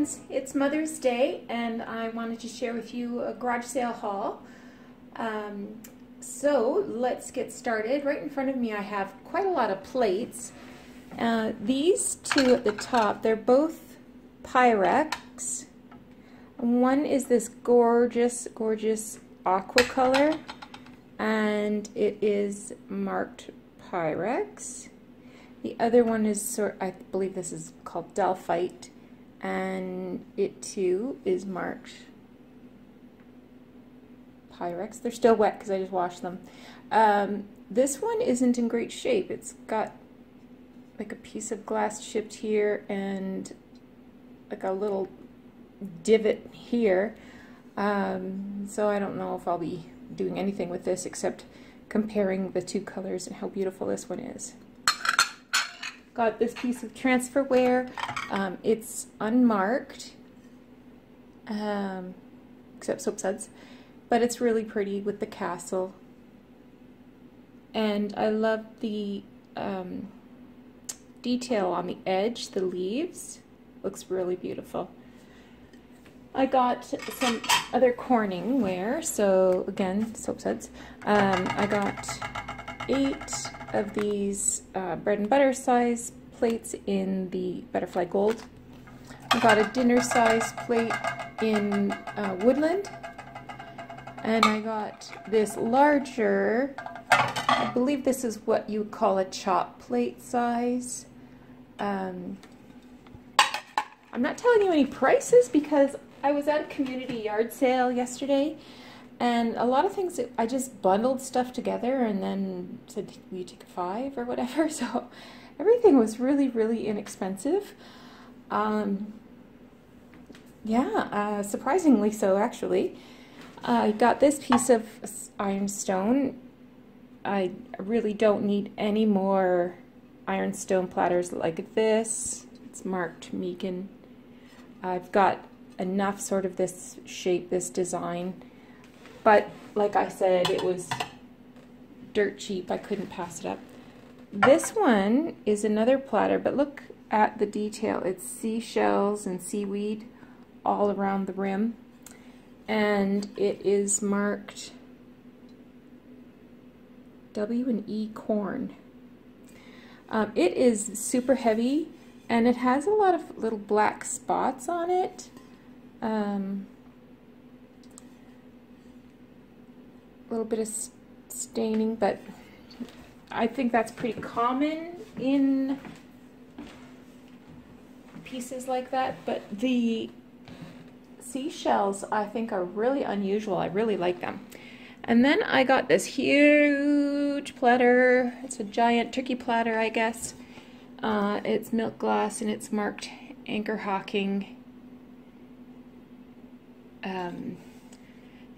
friends, it's Mother's Day and I wanted to share with you a garage sale haul. So let's get started. Right in front of me I have quite a lot of plates. These two at the top, they're both Pyrex. One is this gorgeous aqua color and it is marked Pyrex. The other one is I believe this is called Delphite, and it too is marked Pyrex. They're still wet because I just washed them. This one isn't in great shape. It's got like a piece of glass chipped here and like a little divot here. So I don't know if I'll be doing anything with this except comparing the two colors and how beautiful this one is. Got this piece of transferware. It's unmarked, except soap suds, but it's really pretty with the castle. And I love the detail on the edge, the leaves. Looks really beautiful. I got some other Corning ware, so again, soap suds. I got 8 of these bread and butter size plates in the butterfly gold. I got a dinner size plate in woodland, and I got this larger, I believe this is what you would call a chop plate size. I'm not telling you any prices because I was at a community yard sale yesterday, and a lot of things I just bundled stuff together and then said, will you take a 5 or whatever? So everything was really inexpensive. Yeah, surprisingly so actually. I got this piece of ironstone. I really don't need any more ironstone platters like this. It's marked Megan. I've got enough sort of this shape, this design. But like I said, it was dirt cheap. I couldn't pass it up. This one is another platter, but look at the detail. It's seashells and seaweed all around the rim. And it is marked W and E corn. It is super heavy and it has a lot of little black spots on it. A little bit of staining, but I think that's pretty common in pieces like that. But the seashells I think are really unusual. I really like them. And then I got this huge platter. It's a giant turkey platter, I guess. It's milk glass and it's marked Anchor Hawking.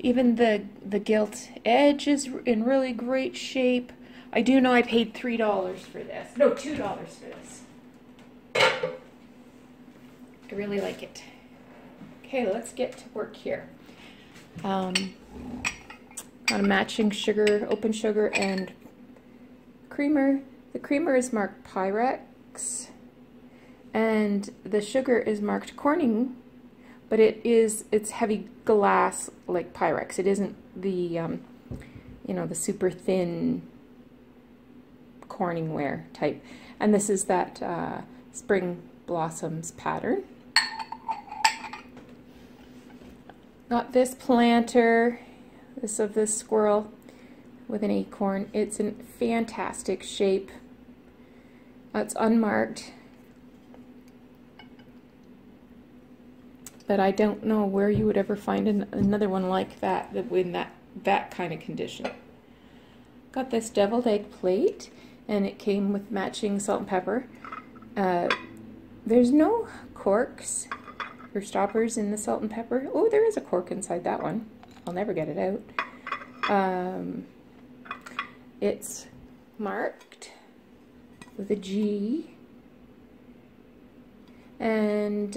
Even the gilt edge is in really great shape. I do know I paid $3 for this. No, $2 for this. I really like it. Okay, let's get to work here. Got a matching sugar, open sugar, and creamer. The creamer is marked Pyrex, and the sugar is marked Corning, but it's heavy glass like Pyrex. It isn't the you know, the super thin Corning ware type. And this is that Spring Blossoms pattern. Got this planter, this of this squirrel with an acorn. It's in fantastic shape. It's unmarked, but I don't know where you would ever find another one like that in that kind of condition. Got this deviled egg plate, and it came with matching salt and pepper. There's no corks or stoppers in the salt and pepper. Oh, there is a cork inside that one. I'll never get it out. It's marked with a G, and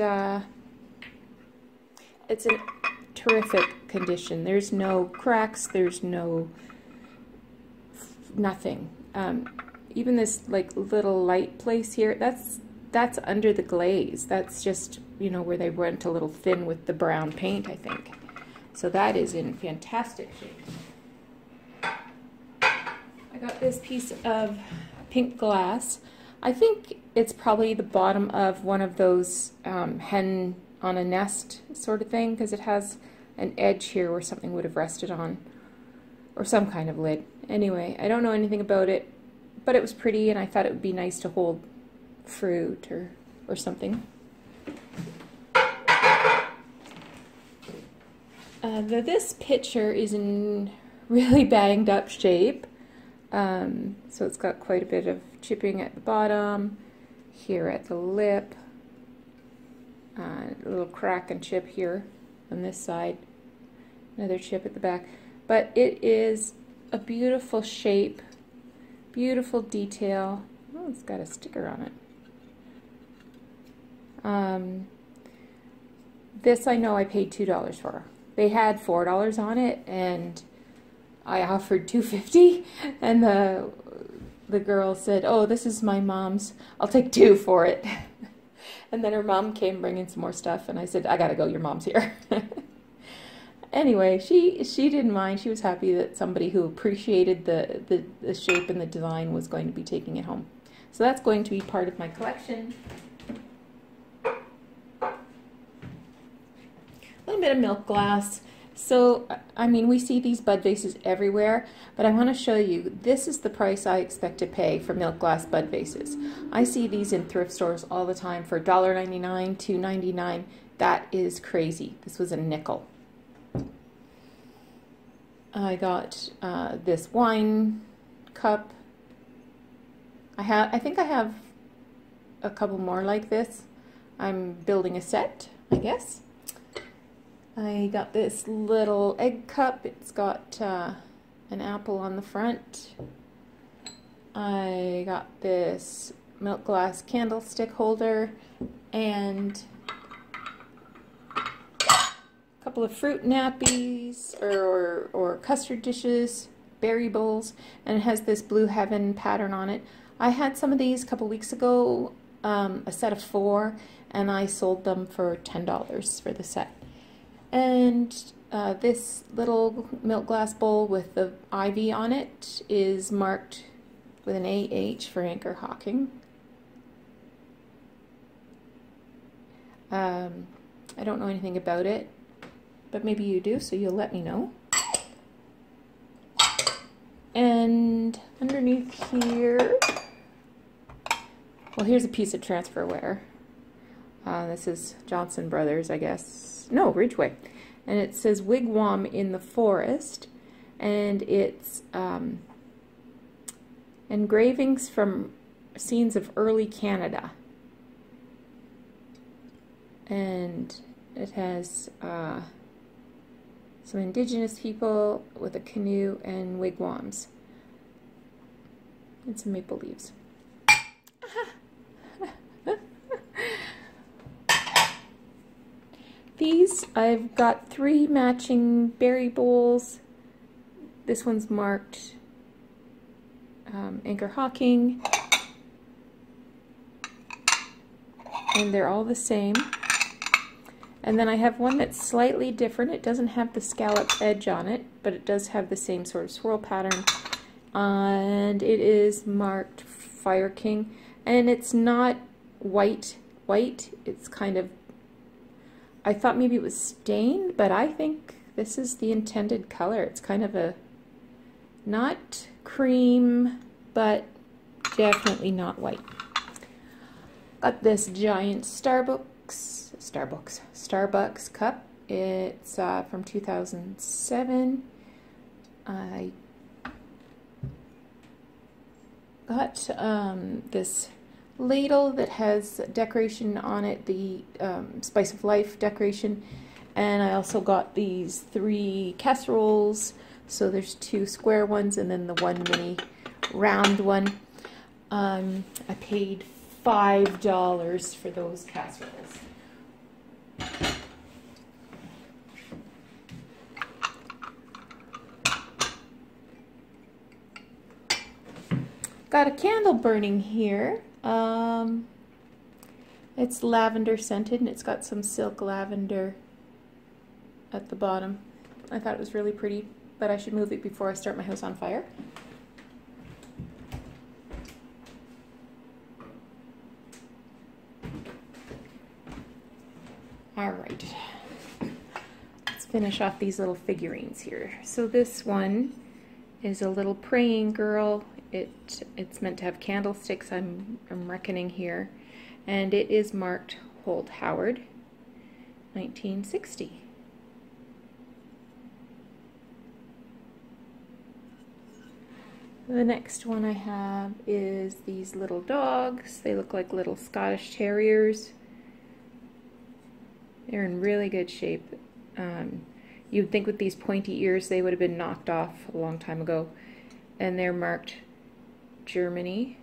it's in terrific condition. There's no cracks, there's nothing. Even this like little light place here, that's that's under the glaze. That's just, you know, where they went a little thin with the brown paint, I think. So that is in fantastic shape. I got this piece of pink glass. I think it's probably the bottom of one of those hen on a nest sort of thing, because it has an edge here where something would have rested on, or some kind of lid. Anyway, I don't know anything about it, but it was pretty, and I thought it would be nice to hold fruit or something. This pitcher is in really banged up shape, so it's got quite a bit of chipping at the bottom, here at the lip, a little crack and chip here on this side, another chip at the back, but it is a beautiful shape, beautiful detail. Oh, it's got a sticker on it. This I know I paid $2 for. They had $4 on it, and I offered $2.50, and the girl said, "Oh, this is my mom's. I'll take $2 for it." And then her mom came bringing some more stuff, and I said, "I gotta go. Your mom's here." Anyway, she didn't mind. She was happy that somebody who appreciated the shape and the design was going to be taking it home. So that's going to be part of my collection. A little bit of milk glass. So, I mean, we see these bud vases everywhere, but I want to show you, this is the price I expect to pay for milk glass bud vases. I see these in thrift stores all the time for $1.99, $2.99. That is crazy. This was a nickel. I got this wine cup. I think I have a couple more like this. I'm building a set, I guess. I got this little egg cup. It's got an apple on the front. I got this milk glass candlestick holder and a couple of fruit nappies or custard dishes, berry bowls, and it has this Blue Heaven pattern on it. I had some of these a couple weeks ago, a set of 4, and I sold them for $10 for the set. And this little milk glass bowl with the ivy on it is marked with an AH for Anchor Hawking. I don't know anything about it, but maybe you do, so you'll let me know. And underneath here, well, here's a piece of transferware. This is Johnson Brothers, I guess. No, Ridgeway. And it says Wigwam in the Forest, and it's engravings from scenes of early Canada. And it has some indigenous people with a canoe and wigwams and some maple leaves. These, I've got 3 matching berry bowls. This one's marked Anchor Hawking, and they're all the same. And then I have one that's slightly different. It doesn't have the scalloped edge on it, but it does have the same sort of swirl pattern. And it is marked Fire King, and it's not white. It's kind of, I thought maybe it was stained, but I think this is the intended color. It's kind of a, not cream, but definitely not white. Got this giant Starbucks cup. It's from 2007. I got this ladle that has decoration on it, the Spice of Life decoration, and I also got these 3 casseroles. So there's 2 square ones and then the 1 mini round one. I paid $5 for those casseroles. Got a candle burning here. It's lavender scented, and it's got some silk lavender at the bottom. I thought it was really pretty, but I should move it before I start my house on fire. All right, let's finish off these little figurines here. So this one is a little praying girl. It's meant to have candlesticks, I'm reckoning here, and it is marked Holt Howard, 1960. The next one I have is these little dogs. They look like little Scottish Terriers. They're in really good shape. You'd think with these pointy ears they would have been knocked off a long time ago. And they're marked Germany.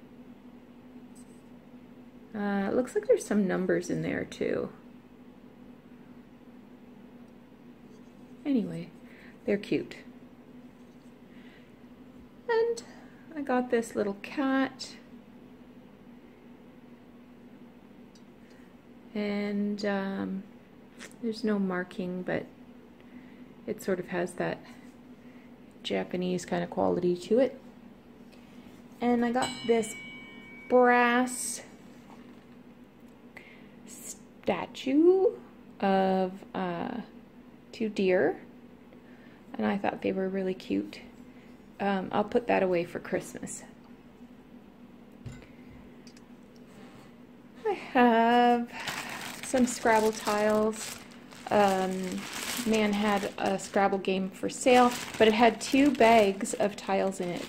It looks like there's some numbers in there too. Anyway, they're cute. And I got this little cat. And there's no marking, but it sort of has that Japanese kind of quality to it. And I got this brass statue of 2 deer, and I thought they were really cute. I'll put that away for Christmas. I have some Scrabble tiles. Man had a Scrabble game for sale, but it had 2 bags of tiles in it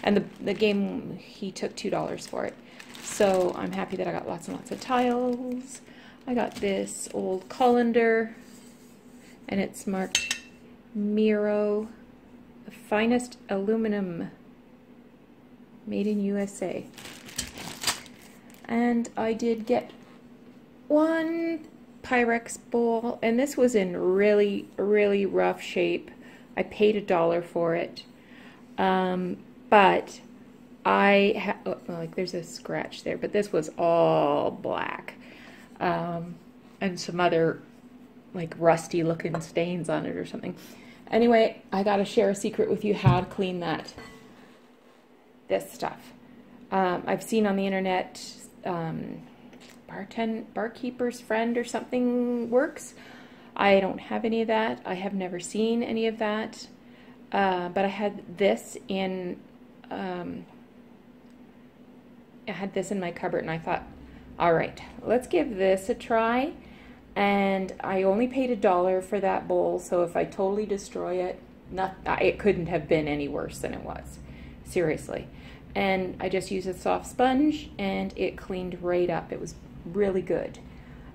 and the game, he took $2 for it. So I'm happy that I got lots and lots of tiles. I got this old colander, and it's marked Miro, the finest aluminum, made in USA. And I did get one Pyrex Bowl, and this was in really, really rough shape. I paid $1 for it, but like there's a scratch there, but this was all black, and some other like rusty looking stains on it or something. Anyway, I gotta share a secret with you how to clean this stuff. I've seen on the internet, barkeeper's friend or something works. I don't have any of that. I have never seen any of that. But I had this in my cupboard, and I thought, all right, let's give this a try. And I only paid $1 for that bowl, so if I totally destroy it, it couldn't have been any worse than it was. Seriously. And I just used a soft sponge, and it cleaned right up. It was really good.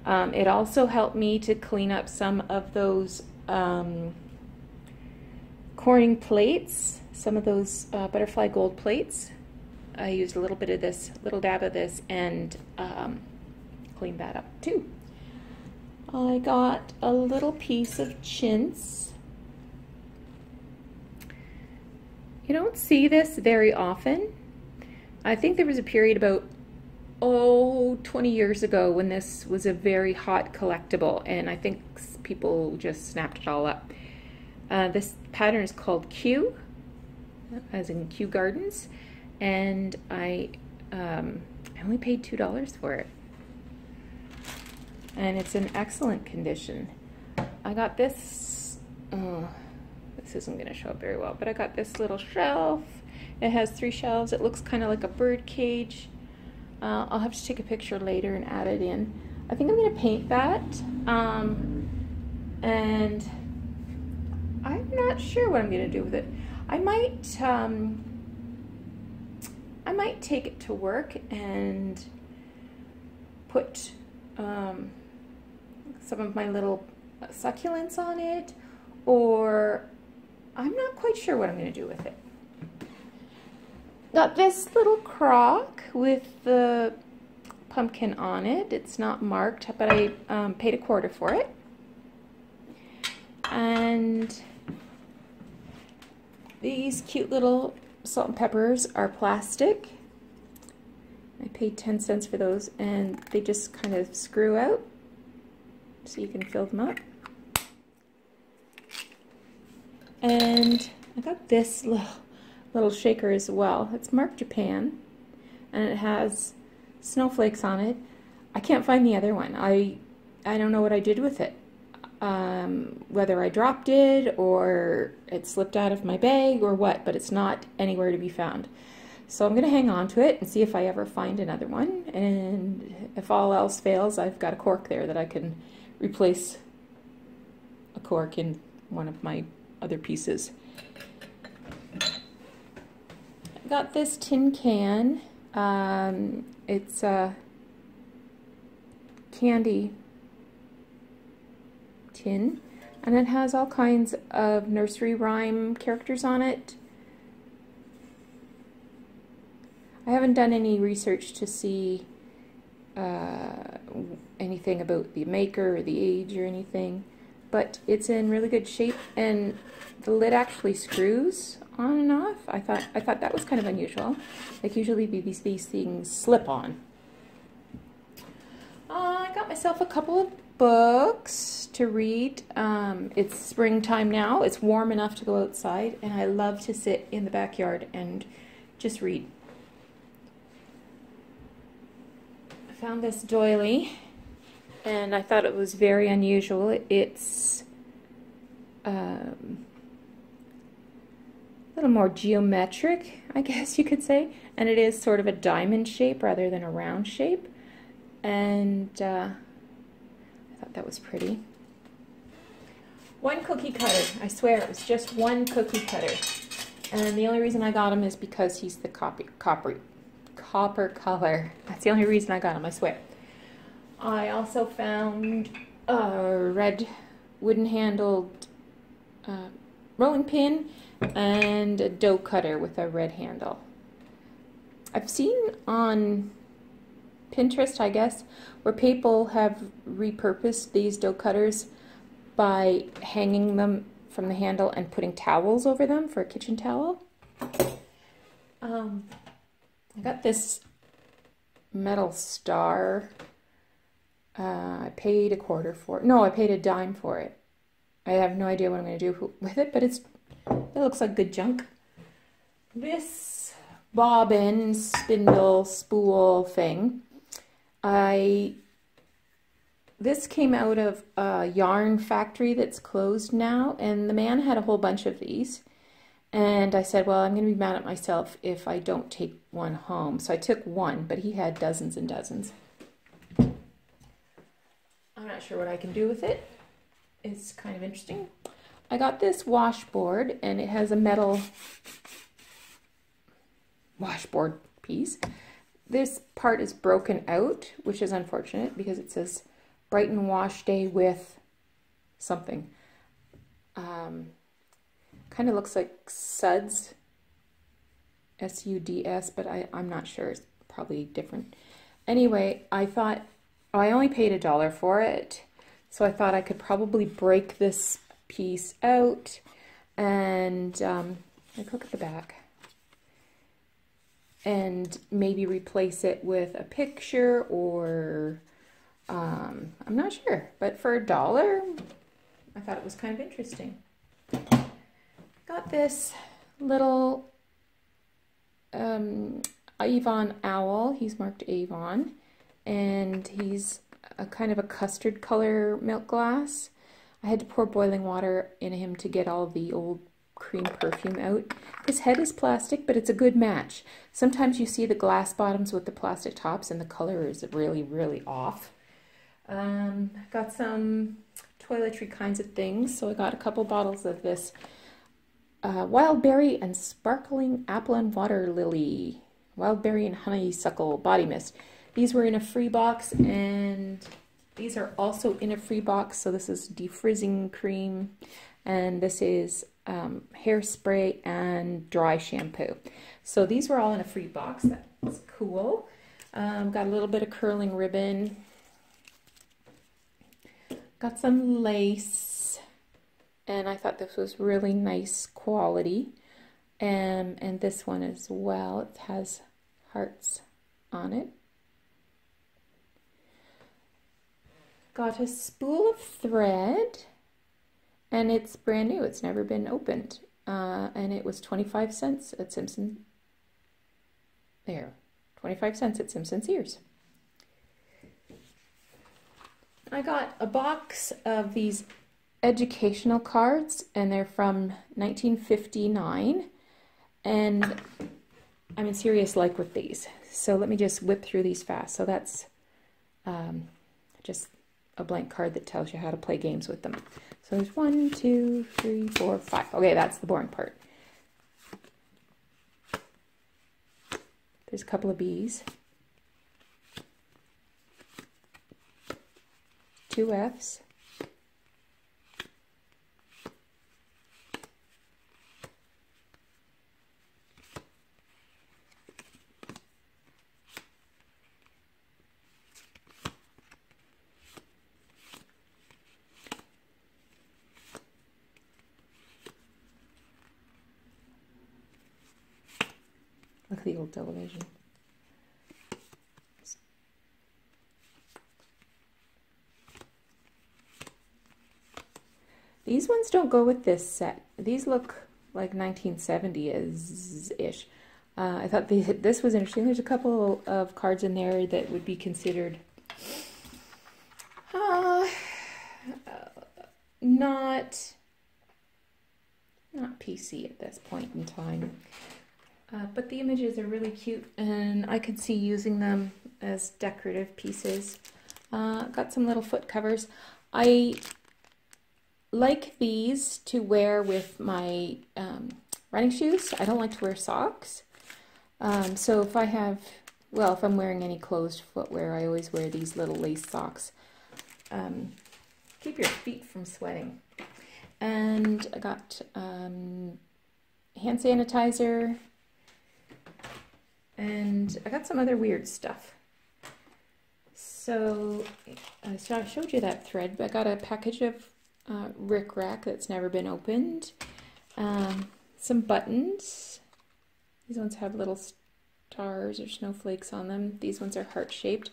It also helped me to clean up some of those Corning plates, some of those butterfly gold plates. I used a little bit of this, little dab of this, and cleaned that up too. I got a little piece of chintz. You don't see this very often. I think there was a period about 20 years ago when this was a very hot collectible, and I think people just snapped it all up. This pattern is called Q, as in Kew Gardens, and I only paid $2 for it. And it's in excellent condition. I got this, this isn't going to show up very well, but I got this little shelf. It has 3 shelves. It looks kind of like a bird cage. I'll have to take a picture later and add it in. I think I'm going to paint that, and I'm not sure what I'm going to do with it. I might take it to work and put some of my little succulents on it, or I'm not quite sure what I'm going to do with it. Got this little crock with the pumpkin on it. It's not marked, but I paid $0.25 for it. And these cute little salt and peppers are plastic. I paid 10 cents for those, and they just kind of screw out so you can fill them up. And I got this little shaker as well. It's marked Japan, and it has snowflakes on it. I can't find the other one. I don't know what I did with it. Whether I dropped it or it slipped out of my bag or what, but it's not anywhere to be found. So I'm going to hang on to it and see if I ever find another one. And if all else fails, I've got a cork there that I can replace a cork in one of my other pieces. I got this tin can. It's a candy tin, and it has all kinds of nursery rhyme characters on it. I haven't done any research to see anything about the maker or the age or anything, but it's in really good shape, and the lid actually screws on and off. I thought that was kind of unusual. Like usually these things slip on. I got myself a couple of books to read. It's springtime now. It's warm enough to go outside, and I love to sit in the backyard and just read. I found this doily, and I thought it was very unusual. It's a little more geometric, I guess you could say, and it is sort of a diamond shape rather than a round shape, and I thought that was pretty. One cookie cutter. I swear it was just one cookie cutter, and the only reason I got him is because he's the copper color. That's the only reason I got him, I swear. I also found a red wooden handled rolling pin and a dough cutter with a red handle. I've seen on Pinterest, I guess, where people have repurposed these dough cutters by hanging them from the handle and putting towels over them for a kitchen towel. I got this metal star. I paid a quarter for it. No, I paid a dime for it. I have no idea what I'm going to do with it, but it looks like good junk. This bobbin, spindle, spool thing, this came out of a yarn factory that's closed now, and the man had a whole bunch of these. And I said, well, I'm going to be mad at myself if I don't take one home. So I took one, but he had dozens and dozens. I'm not sure what I can do with it. It's kind of interesting. I got this washboard, and it has a metal washboard piece. This part is broken out, which is unfortunate because it says Brighton Wash Day with something. Kind of looks like suds, S-U-D-S, but I'm not sure. It's probably different. Anyway, I thought, I only paid $1 for it, so I thought I could probably break this piece out and like look at the back and maybe replace it with a picture or I'm not sure, but for $1 I thought it was kind of interesting. Got this little Avon owl. He's marked Avon, and he's a kind of a custard color milk glass. I had to pour boiling water in him to get all the old cream perfume out. His head is plastic, but it's a good match. Sometimes you see the glass bottoms with the plastic tops and the color is really, really off. Got some toiletry kinds of things, so I got a couple bottles of this wild berry and sparkling apple and water lily, wild berry and honeysuckle body mist. These were in a free box, and these are also in a free box. So this is defrizzing cream, and this is hairspray and dry shampoo. So these were all in a free box. That's cool. Got a little bit of curling ribbon. Got some lace, and I thought this was really nice quality. And this one as well. It has hearts on it. Got a spool of thread, and it's brand new. It's never been opened. And it was 25 cents at Simpson. There, 25 cents at Simpson Sears. I got a box of these educational cards, and they're from 1959. And I'm in serious like with these. So let me just whip through these fast. So that's just a blank card that tells you how to play games with them. So there's 1, 2, 3, 4, 5. Okay, that's the boring part. There's a couple of B's. 2 F's. Look at the old television. These ones don't go with this set. These look like 1970s-ish. I thought this was interesting. There's a couple of cards in there that would be considered not PC at this point in time. But the images are really cute, and I could see using them as decorative pieces. Got some little foot covers. I like these to wear with my running shoes. I don't like to wear socks. So if I have, well, if I'm wearing any closed footwear, I always wear these little lace socks. Keep your feet from sweating. And I got hand sanitizer. And I got some other weird stuff. So I showed you that thread, but I got a package of rickrack that's never been opened. Some buttons. These ones have little stars or snowflakes on them. These ones are heart-shaped.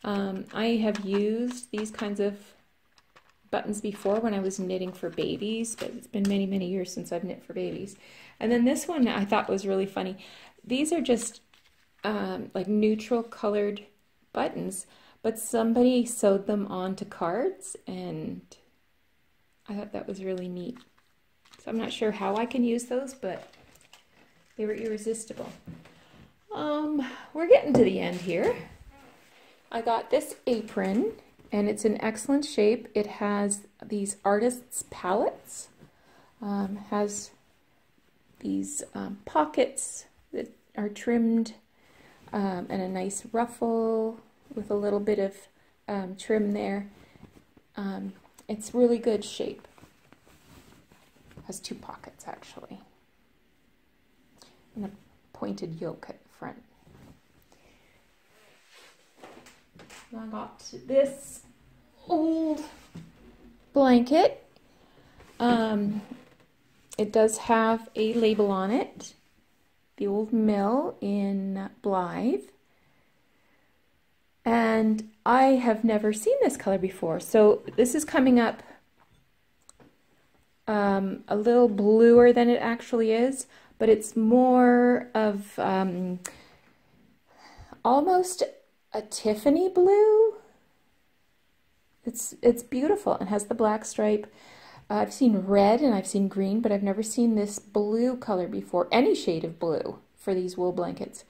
I have used these kinds of buttons before when I was knitting for babies, but it's been many, many years since I've knit for babies. And then this one I thought was really funny. These are just like neutral colored buttons, but somebody sewed them onto cards, and I thought that was really neat. So I'm not sure how I can use those, but they were irresistible. We're getting to the end here. I got this apron, and it's in excellent shape. It has these artist's palettes, has these pockets that are trimmed, and a nice ruffle with a little bit of trim there. It's really good shape. Has 2 pockets actually, and a pointed yoke at the front. I got this old blanket. It does have a label on it. The Old Mill in Blythe. And I have never seen this color before. So this is coming up a little bluer than it actually is, but it's more of almost a Tiffany blue. It's beautiful and has the black stripe. I've seen red and I've seen green, but I've never seen this blue color before, any shade of blue for these wool blankets.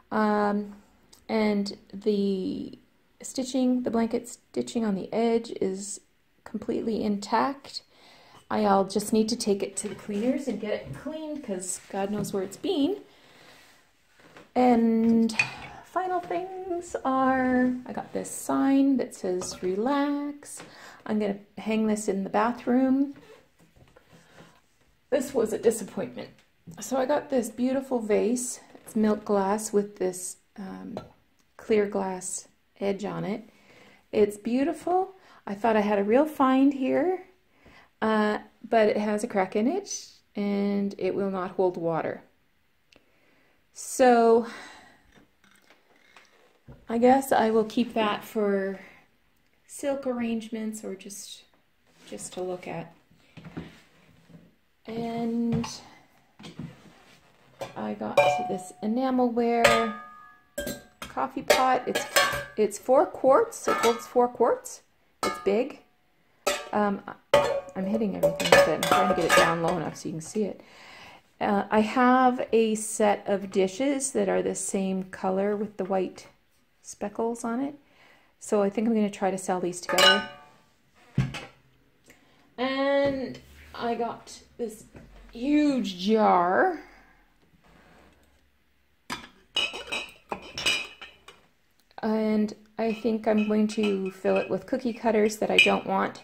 And the stitching, the blanket stitching on the edge is completely intact. I'll just need to take it to the cleaners and get it clean because God knows where it's been. And final things are, I got this sign that says relax. I'm going to hang this in the bathroom. This was a disappointment. So I got this beautiful vase. It's milk glass with this clear glass edge on it. It's beautiful. I thought I had a real find here, but it has a crack in it and it will not hold water. So I guess I will keep that for silk arrangements or just to look at. And I got this Enamelware Coffee Pot. It's 4 quarts. It holds 4 quarts. It's big. I'm hitting everything with it. I'm trying to get it down low enough so you can see it. I have a set of dishes that are the same color with the white speckles on it. So I think I'm going to try to sell these together. And I got this huge jar. And I think I'm going to fill it with cookie cutters that I don't want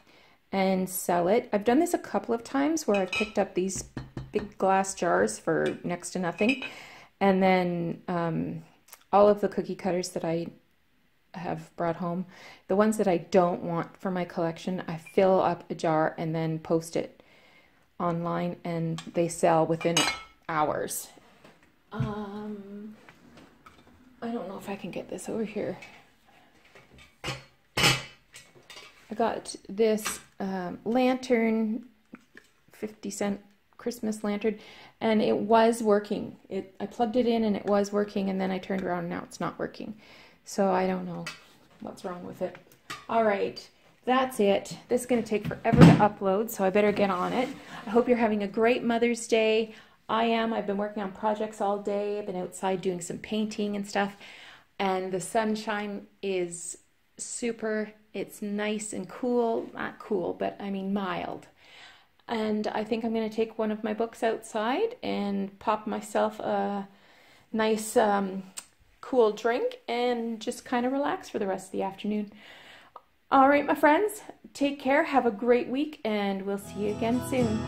and sell it. I've done this a couple of times where I've picked up these big glass jars for next to nothing. And then all of the cookie cutters that I have brought home, the ones that I don't want for my collection, I fill up a jar and then post it online and they sell within hours. I don't know if I can get this over here. I got this lantern, 50-cent Christmas lantern, and it was working. I plugged it in and it was working, and then I turned around and now it's not working. So I don't know what's wrong with it. All right, that's it. This is going to take forever to upload, so I better get on it. I hope you're having a great Mother's Day. I am. I've been working on projects all day. I've been outside doing some painting and stuff, and the sunshine is super. It's nice and cool. Not cool, but I mean mild. And I think I'm going to take one of my books outside and pop myself a nice cool drink and just kind of relax for the rest of the afternoon. All right, my friends, take care. Have a great week, and we'll see you again soon.